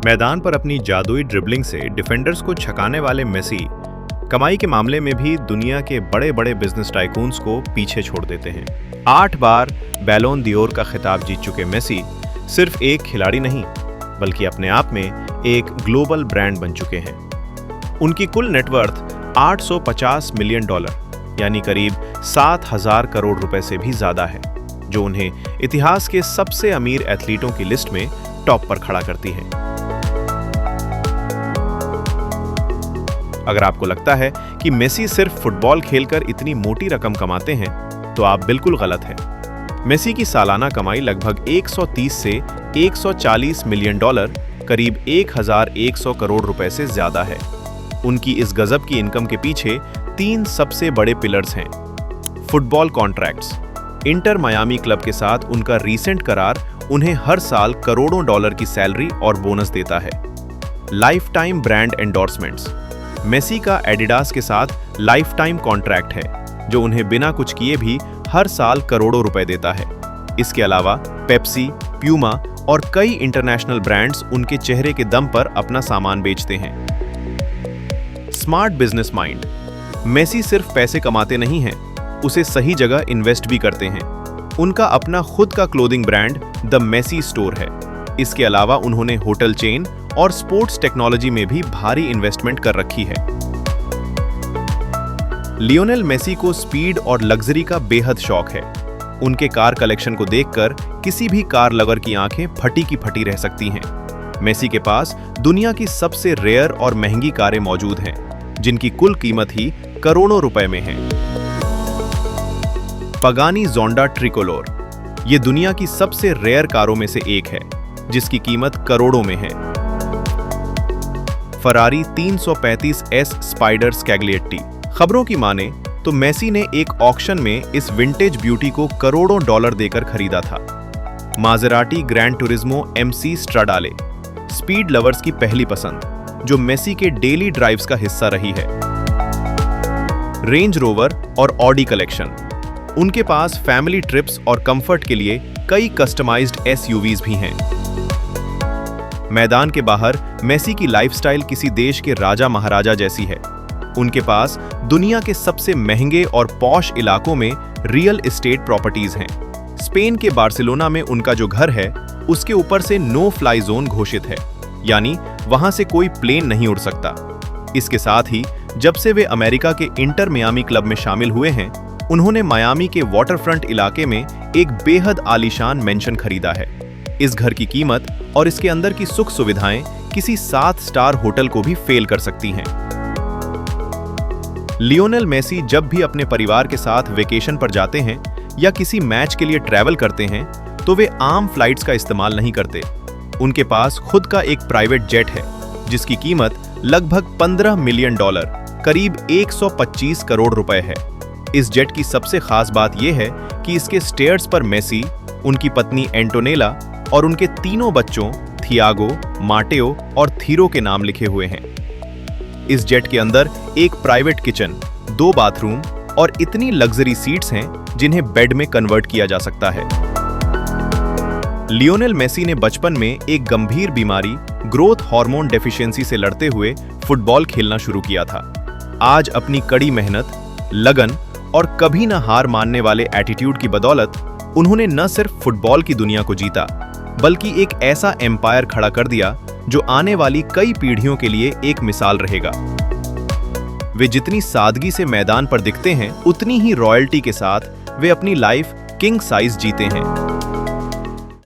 मैदान पर अपनी जादुई ड्रिबलिंग से डिफेंडर्स को छकाने वाले मेसी कमाई के मामले में भी दुनिया के बड़े बड़े बिजनेस टाइकून्स को पीछे छोड़ देते हैं। 8 बार बैलोन d'Or का खिताब जीत चुके मेसी सिर्फ एक खिलाड़ी नहीं बल्कि अपने आप में एक ग्लोबल ब्रांड बन चुके हैं। उनकी कुल नेटवर्थ $850 मिलियन यानी करीब 7,000 करोड़ रुपए से भी ज्यादा है, जो उन्हें इतिहास के सबसे अमीर एथलीटों की लिस्ट में टॉप पर खड़ा करती है। अगर आपको लगता है कि मेसी सिर्फ फुटबॉल खेलकर इतनी मोटी रकम कमाते हैं, तो आप बिल्कुल गलत हैं। मेसी की सालाना कमाई लगभग 130 से 140 मिलियन करीब 1,100 करोड़ रुपए से ज्यादा है। उनकी इस गजब की इनकम के पीछे 3 सबसे बड़े पिलर्स हैं। Football contracts. Inter Miami club के साथ उनका रीसेंट करार उन्हें हर साल करोड़ों डॉलर की सैलरी और बोनस देता है। Life time brand endorsements. Messi का एडिडास के साथ लाइफ टाइम कॉन्ट्रैक्ट है, जो उन्हें बिना कुछ किए भी हर साल करोड़ों रुपए देता है। इसके अलावा पेप्सी, प्यूमा और कई इंटरनेशनल ब्रांड्स उनके चेहरे के दम पर अपना सामान बेचते हैं। Smart business mind. मेसी सिर्फ पैसे कमाते नहीं हैं, उसे सही जगह इन्वेस्ट भी करते हैं। उनका अपना खुद का clothing brand the Messi store है। इसके अलावा उन्होंने होटल चेन और स्पोर्ट्स टेक्नोलॉजी में भी भारी इन्वेस्टमेंट कर रखी है। लियोनेल मेसी को स्पीड और लग्जरी का बेहद शौक है। उनके कार कलेक्शन को देखकर किसी भी कार लवर की आंखें फटी की फटी रह सकती हैं। मेसी के पास दुनिया की सबसे रेयर और महंगी कारें मौजूद हैं, जिनकी कुल कीमत ही करोड़ों रुपए में है। पगानी ज़ोंडा ट्रिकोलोर। ये दुनिया की सबसे रेयर कारों में से एक है, जिसकी कीमत करोड़ों में है। Ferrari 335S Spider Scaglietti. खबरों की माने तो मेसी ने एक ऑक्शन में इस विंटेज ब्यूटी को करोड़ों डॉलर देकर खरीदा था। Maserati Gran Turismo MC Stradale. Speed lovers की पहली पसंद, जो मेसी के डेली ड्राइव्स का हिस्सा रही है। रेंज रोवर और ऑडी कलेक्शन। उनके पास फैमिली ट्रिप्स और कंफर्ट के लिए कई कस्टमाइज्ड SUVs भी हैं। मैदान के बाहर मेसी की लाइफस्टाइल किसी देश के राजा महाराजा जैसी है। उनके पास दुनिया के सबसे महंगे और पॉश इलाकों में रियल एस्टेट प्रॉपर्टीज हैं। स्पेन के बार्सिलोना में उनका जो घर है, उसके ऊपर से नो फ्लाई जोन घोषित है, यानी वहां से कोई प्लेन नहीं उड़ सकता। इसके साथ ही जब से वे अमेरिका के इंटर मियामी क्लब में शामिल हुए हैं, उन्होंने मायामी के वाटरफ्रंट इलाके में एक बेहद आलीशान मेंशन खरीदा है। इस घर की कीमत और इसके अंदर की सुख सुविधाएं किसी 7 स्टार होटल को भी फेल कर सकती हैं। लियोनेल मेसी जब भी अपने परिवार के साथ वेकेशन पर जाते हैं या किसी मैच के लिए ट्रैवल करते हैं, तो वे आम फ्लाइट्स का इस्तेमाल नहीं करते। उनके पास खुद का एक प्राइवेट जेट है, जिसकी कीमत लगभग $15 मिलियन करीब 125 करोड़ रुपए है। इस जेट की सबसे खास बात यह है कि इसके स्टेयर्स पर मेसी, उनकी पत्नी एंटोनेला और उनके 3 बच्चों थियागो, माटेओ और थीरो के नाम लिखे हुए हैं। इस जेट के अंदर एक प्राइवेट किचन, 2 बाथरूम और इतनी लग्जरी सीट्स हैं जिन्हें बेड में कन्वर्ट किया जा सकता है। लियोनेल मेसी ने बचपन में एक गंभीर बीमारी ग्रोथ हार्मोन डेफिशिएंसी से लड़ते हुए फुटबॉल खेलना शुरू किया था। आज अपनी कड़ी मेहनत, लगन और कभी न हार मानने वाले एटीट्यूड की बदौलत उन्होंने न सिर्फ फुटबॉल की दुनिया को जीता, बल्कि एक ऐसा एम्पायर खड़ा कर दिया जो आने वाली कई पीढ़ियों के लिए एक मिसाल रहेगा। वे जितनी सादगी से मैदान पर दिखते हैं, उतनी ही रॉयल्टी के साथ वे अपनी लाइफ किंग साइज जीते हैं।